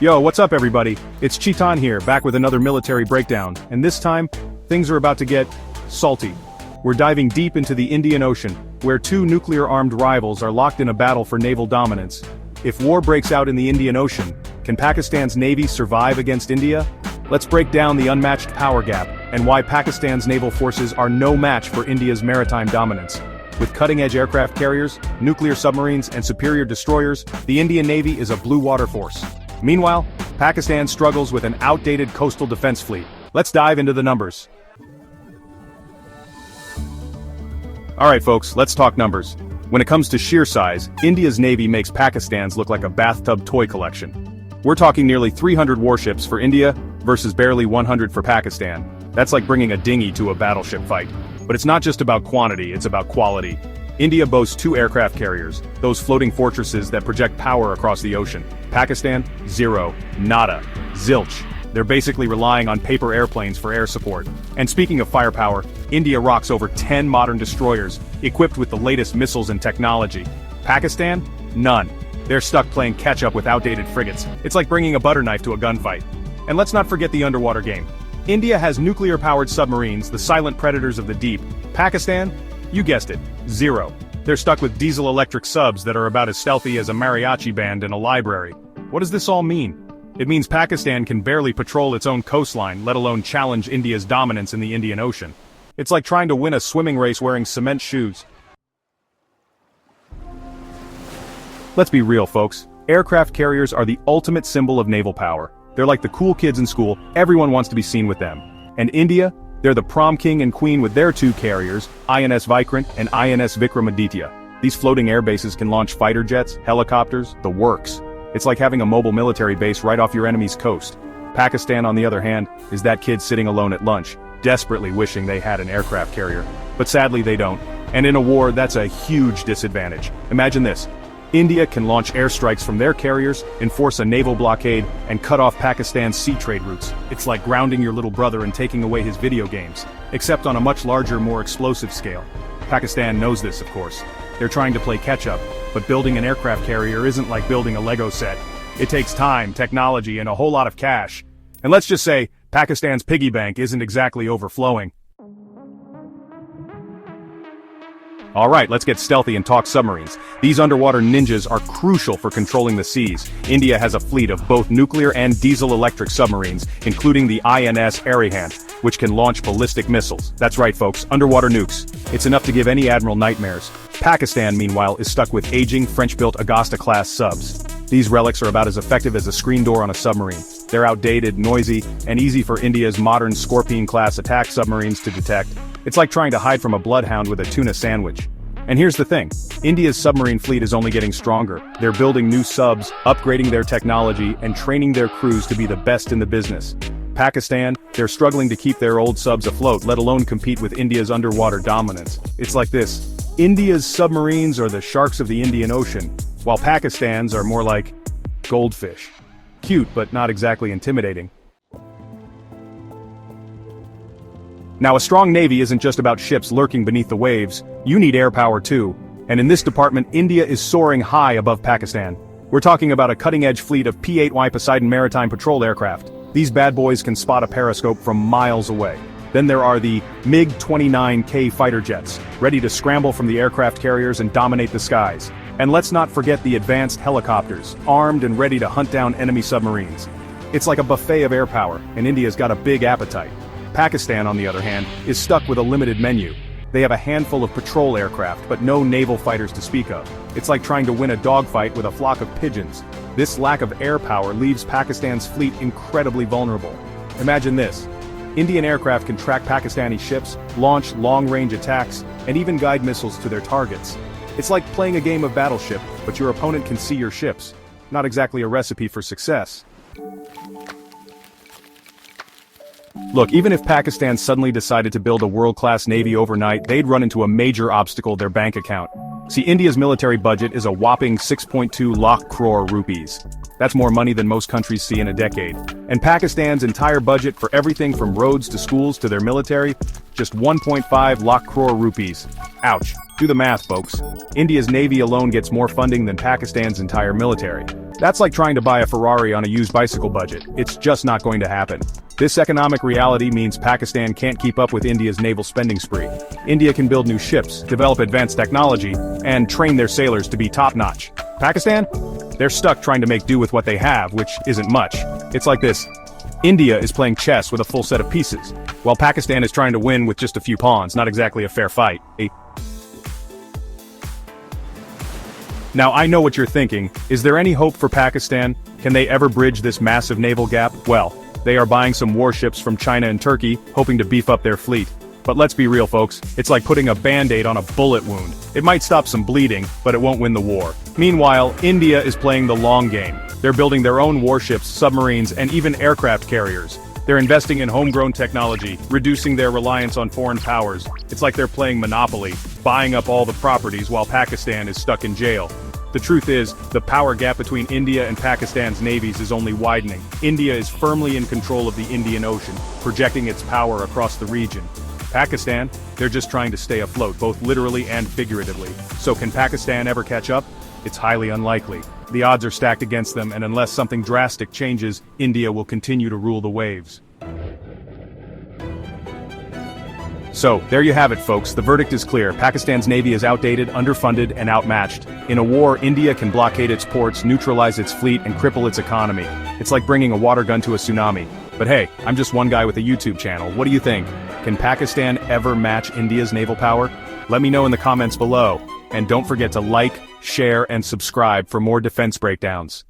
Yo, what's up everybody? It's Cheetan here, back with another military breakdown, and this time, things are about to get salty. We're diving deep into the Indian Ocean, where two nuclear-armed rivals are locked in a battle for naval dominance. If war breaks out in the Indian Ocean, can Pakistan's navy survive against India? Let's break down the unmatched power gap, and why Pakistan's naval forces are no match for India's maritime dominance. With cutting-edge aircraft carriers, nuclear submarines, and superior destroyers, the Indian Navy is a blue water force. Meanwhile, Pakistan struggles with an outdated coastal defense fleet. Let's dive into the numbers. Alright folks, let's talk numbers. When it comes to sheer size, India's navy makes Pakistan's look like a bathtub toy collection. We're talking nearly 300 warships for India versus barely 100 for Pakistan. That's like bringing a dinghy to a battleship fight. But it's not just about quantity, it's about quality. India boasts 2 aircraft carriers, those floating fortresses that project power across the ocean. Pakistan, zero, nada, zilch. They're basically relying on paper airplanes for air support. And speaking of firepower, India rocks over 10 modern destroyers, equipped with the latest missiles and technology. Pakistan? None. They're stuck playing catch-up with outdated frigates. It's like bringing a butter knife to a gunfight. And let's not forget the underwater game. India has nuclear-powered submarines, the silent predators of the deep. Pakistan? You guessed it, zero. They're stuck with diesel-electric subs that are about as stealthy as a mariachi band in a library. What does this all mean? It means Pakistan can barely patrol its own coastline, let alone challenge India's dominance in the Indian Ocean. It's like trying to win a swimming race wearing cement shoes. Let's be real, folks. Aircraft carriers are the ultimate symbol of naval power. They're like the cool kids in school, everyone wants to be seen with them. And India? They're the prom king and queen with their 2 carriers, INS Vikrant and INS Vikramaditya. These floating air bases can launch fighter jets, helicopters, the works. It's like having a mobile military base right off your enemy's coast. Pakistan, on the other hand, is that kid sitting alone at lunch, desperately wishing they had an aircraft carrier. But sadly they don't. And in a war, that's a huge disadvantage. Imagine this. India can launch airstrikes from their carriers, enforce a naval blockade, and cut off Pakistan's sea trade routes. It's like grounding your little brother and taking away his video games, except on a much larger, more explosive scale. Pakistan knows this, of course. They're trying to play catch-up, but building an aircraft carrier isn't like building a Lego set. It takes time, technology, and a whole lot of cash. And let's just say, Pakistan's piggy bank isn't exactly overflowing. Alright, let's get stealthy and talk submarines. These underwater ninjas are crucial for controlling the seas. India has a fleet of both nuclear and diesel-electric submarines, including the INS Arihant, which can launch ballistic missiles. That's right folks, underwater nukes. It's enough to give any admiral nightmares. Pakistan, meanwhile, is stuck with aging French-built Augusta-class subs. These relics are about as effective as a screen door on a submarine. They're outdated, noisy, and easy for India's modern Scorpion-class attack submarines to detect. It's like trying to hide from a bloodhound with a tuna sandwich. And here's the thing, India's submarine fleet is only getting stronger. They're building new subs, upgrading their technology, and training their crews to be the best in the business. Pakistan, they're struggling to keep their old subs afloat, let alone compete with India's underwater dominance. It's like this, India's submarines are the sharks of the Indian Ocean, while Pakistan's are more like goldfish. Cute, but not exactly intimidating. Now a strong navy isn't just about ships lurking beneath the waves, you need air power too. And in this department, India is soaring high above Pakistan. We're talking about a cutting-edge fleet of P-8Y Poseidon maritime patrol aircraft. These bad boys can spot a periscope from miles away. Then there are the MiG-29K fighter jets, ready to scramble from the aircraft carriers and dominate the skies. And let's not forget the advanced helicopters, armed and ready to hunt down enemy submarines. It's like a buffet of air power, and India's got a big appetite. Pakistan, on the other hand, is stuck with a limited menu. They have a handful of patrol aircraft, but no naval fighters to speak of. It's like trying to win a dogfight with a flock of pigeons. This lack of air power leaves Pakistan's fleet incredibly vulnerable. Imagine this. Indian aircraft can track Pakistani ships, launch long-range attacks, and even guide missiles to their targets. It's like playing a game of battleship, but your opponent can see your ships. Not exactly a recipe for success. Look, even if Pakistan suddenly decided to build a world-class navy overnight, they'd run into a major obstacle: their bank account. See, India's military budget is a whopping 6.2 lakh crore rupees. That's more money than most countries see in a decade. And Pakistan's entire budget for everything from roads to schools to their military, just 1.5 lakh crore rupees. Ouch. Do the math, folks. India's navy alone gets more funding than Pakistan's entire military. That's like trying to buy a Ferrari on a used bicycle budget. It's just not going to happen. This economic reality means Pakistan can't keep up with India's naval spending spree. India can build new ships, develop advanced technology, and train their sailors to be top-notch. Pakistan? They're stuck trying to make do with what they have, which isn't much. It's like this. India is playing chess with a full set of pieces, while Pakistan is trying to win with just a few pawns. Not exactly a fair fight. Now I know what you're thinking. Is there any hope for Pakistan? Can they ever bridge this massive naval gap? Well, they are buying some warships from China and Turkey, hoping to beef up their fleet. But let's be real, folks, it's like putting a band-aid on a bullet wound. It might stop some bleeding, but it won't win the war. Meanwhile, India is playing the long game. They're building their own warships, submarines, and even aircraft carriers. They're investing in homegrown technology, reducing their reliance on foreign powers. It's like they're playing Monopoly, buying up all the properties while Pakistan is stuck in jail. The truth is, the power gap between India and Pakistan's navies is only widening. India is firmly in control of the Indian Ocean, projecting its power across the region. Pakistan, they're just trying to stay afloat, both literally and figuratively. So can Pakistan ever catch up? It's highly unlikely. The odds are stacked against them, and unless something drastic changes, India will continue to rule the waves. So, there you have it, folks. The verdict is clear. Pakistan's navy is outdated, underfunded, and outmatched. In a war, India can blockade its ports, neutralize its fleet, and cripple its economy. It's like bringing a water gun to a tsunami. But hey, I'm just one guy with a YouTube channel. What do you think? Can Pakistan ever match India's naval power? Let me know in the comments below. And don't forget to like, share, and subscribe for more defense breakdowns.